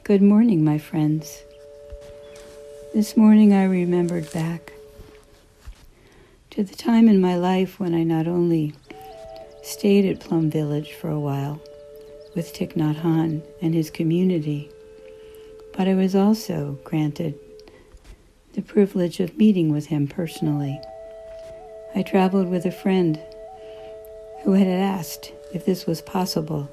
Good morning, my friends. This morning I remembered back to the time in my life when I not only stayed at Plum Village for a while with Thich Nhat Hanh and his community, but I was also granted the privilege of meeting with him personally. I traveled with a friend who had asked if this was possible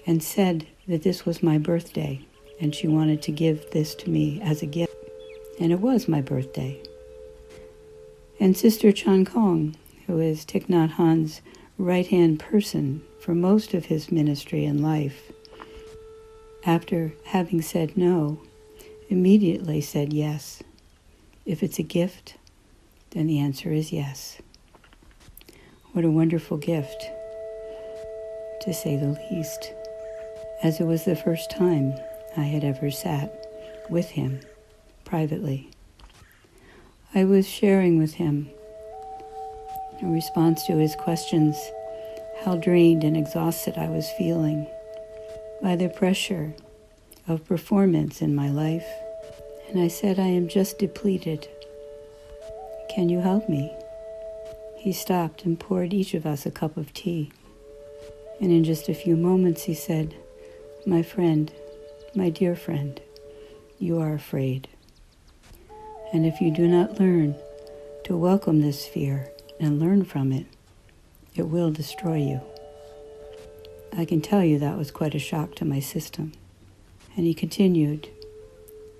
and said that this was my birthday and she wanted to give this to me as a gift. And it was my birthday. And Sister Chan Kong, who is Thich Nhat Hanh's right-hand person for most of his ministry and life, after having said no, immediately said yes. If it's a gift, then the answer is yes. What a wonderful gift, to say the least, as it was the first time I had ever sat with him privately. I was sharing with him, in response to his questions, how drained and exhausted I was feeling by the pressure of performance in my life. And I said, I am just depleted. Can you help me? He stopped and poured each of us a cup of tea. And in just a few moments he said, my friend, my dear friend, you are afraid. And if you do not learn to welcome this fear and learn from it, it will destroy you. I can tell you that was quite a shock to my system. And he continued.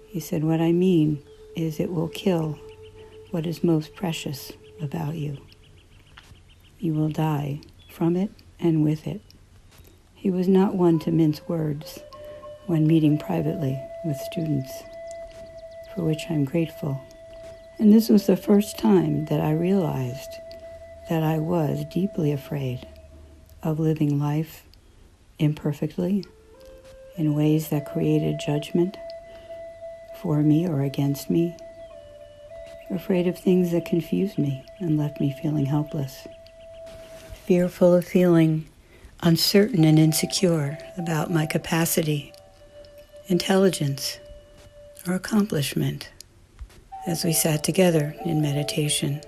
He said, what I mean is it will kill what is most precious about you. You will die from it and with it. He was not one to mince words when meeting privately with students, for which I'm grateful. And this was the first time that I realized that I was deeply afraid of living life imperfectly in ways that created judgment for me or against me, afraid of things that confused me and left me feeling helpless, fearful of feeling uncertain and insecure about my capacity, intelligence, or accomplishment as we sat together in meditation.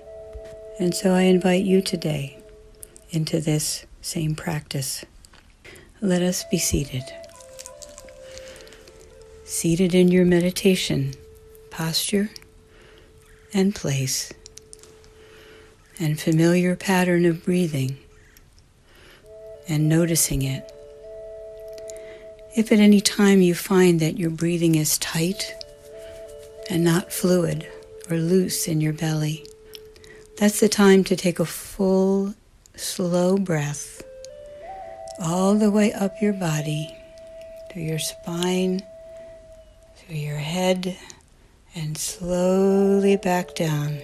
And so I invite you today into this same practice. Let us be seated. Seated in your meditation posture and place and familiar pattern of breathing and noticing it. If at any time you find that your breathing is tight and not fluid or loose in your belly, that's the time to take a full, slow breath all the way up your body, through your spine, through your head, and slowly back down,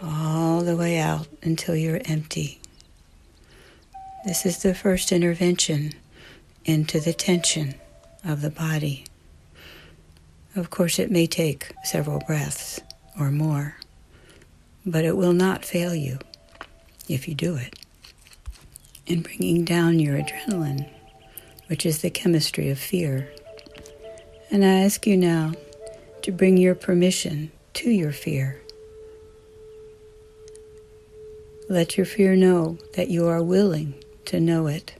all the way out until you're empty. This is the first intervention into the tension of the body. Of course, it may take several breaths or more, but it will not fail you if you do it in bringing down your adrenaline, which is the chemistry of fear. And I ask you now to bring your permission to your fear. Let your fear know that you are willing to know it.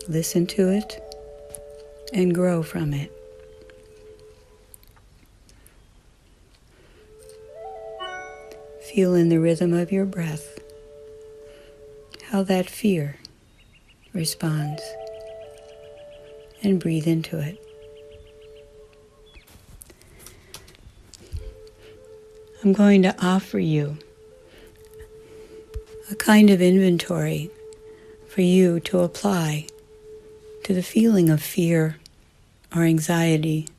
Listen to it and grow from it. Feel in the rhythm of your breath how that fear responds, and breathe into it. I'm going to offer you a kind of inventory for you to apply to the feeling of fear or anxiety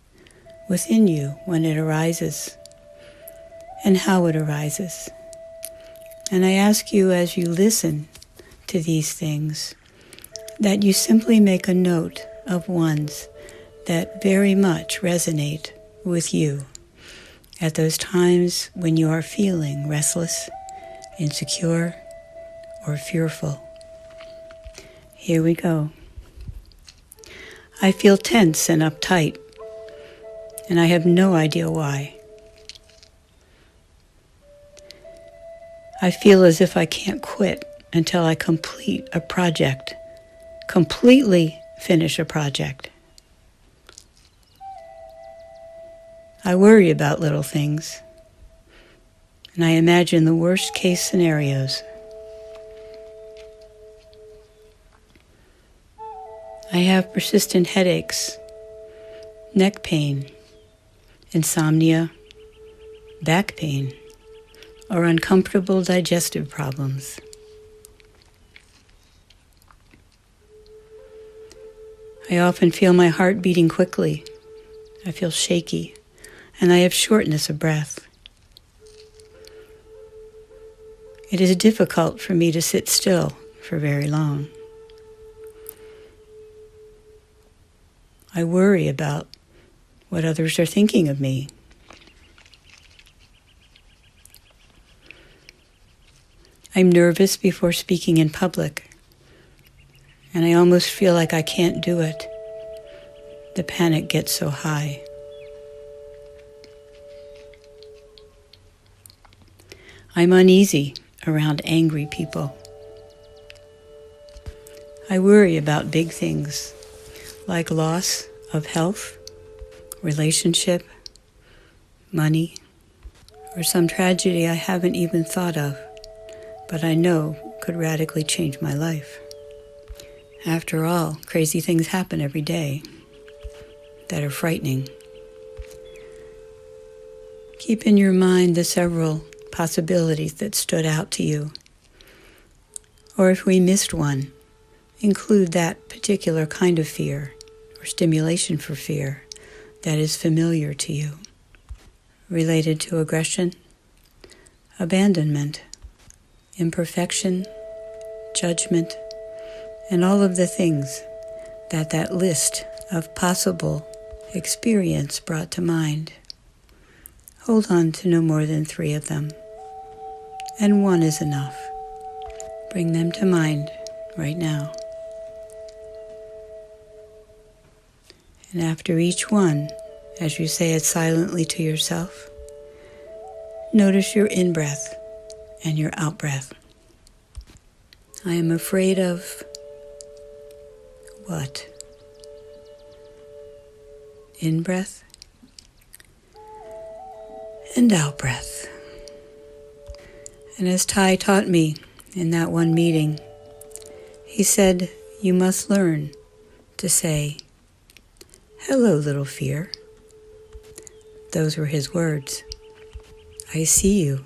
within you when it arises and how it arises. And I ask you, as you listen to these things, that you simply make a note of ones that very much resonate with you at those times when you are feeling restless, insecure, or fearful. Here we go. I feel tense and uptight, and I have no idea why. I feel as if I can't quit until I complete a project, completely finish a project. I worry about little things, and I imagine the worst case scenarios. I have persistent headaches, neck pain, insomnia, back pain, or uncomfortable digestive problems. I often feel my heart beating quickly. I feel shaky, and I have shortness of breath. It is difficult for me to sit still for very long. I worry about what others are thinking of me. I'm nervous before speaking in public, and I almost feel like I can't do it. The panic gets so high. I'm uneasy around angry people. I worry about big things like loss of health, relationship, money, or some tragedy I haven't even thought of, but I know could radically change my life. After all, crazy things happen every day that are frightening. Keep in your mind the several possibilities that stood out to you. Or if we missed one, include that particular kind of fear or stimulation for fear that is familiar to you, related to aggression, abandonment, imperfection, judgment, and all of the things that list of possible experience brought to mind. Hold on to no more than 3 of them, and 1 is enough. Bring them to mind right now. And after each one, as you say it silently to yourself, notice your in-breath and your out-breath. I am afraid of what? In-breath and out-breath. And as Ty taught me in that one meeting, he said, you must learn to say, hello, little fear. Those were his words. I see you,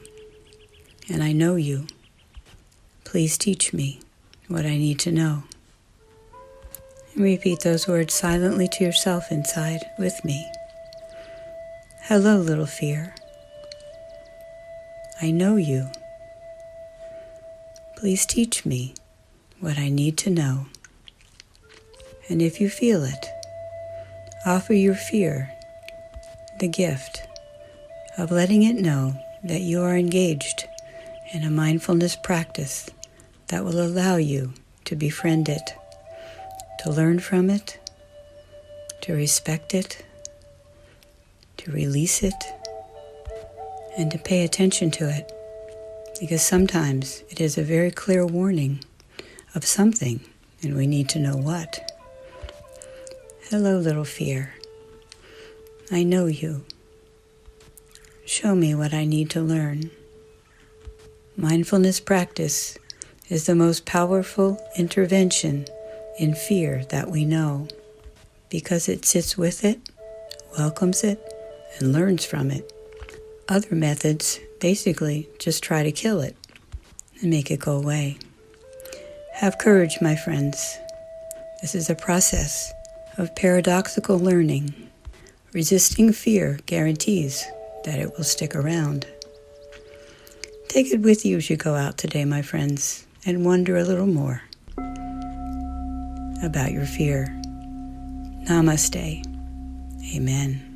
and I know you. Please teach me what I need to know. And repeat those words silently to yourself inside with me. Hello, little fear. I know you. Please teach me what I need to know. And if you feel it, offer your fear the gift of letting it know that you are engaged in a mindfulness practice that will allow you to befriend it, to learn from it, to respect it, to release it, and to pay attention to it, because sometimes it is a very clear warning of something, and we need to know what. Hello, little fear. I know you. Show me what I need to learn. Mindfulness practice is the most powerful intervention in fear that we know, because it sits with it, welcomes it, and learns from it. Other methods basically just try to kill it and make it go away. Have courage, my friends. This is a process of paradoxical learning. Resisting fear guarantees that it will stick around. Take it with you as you go out today, my friends, and wonder a little more about your fear. Namaste. Amen.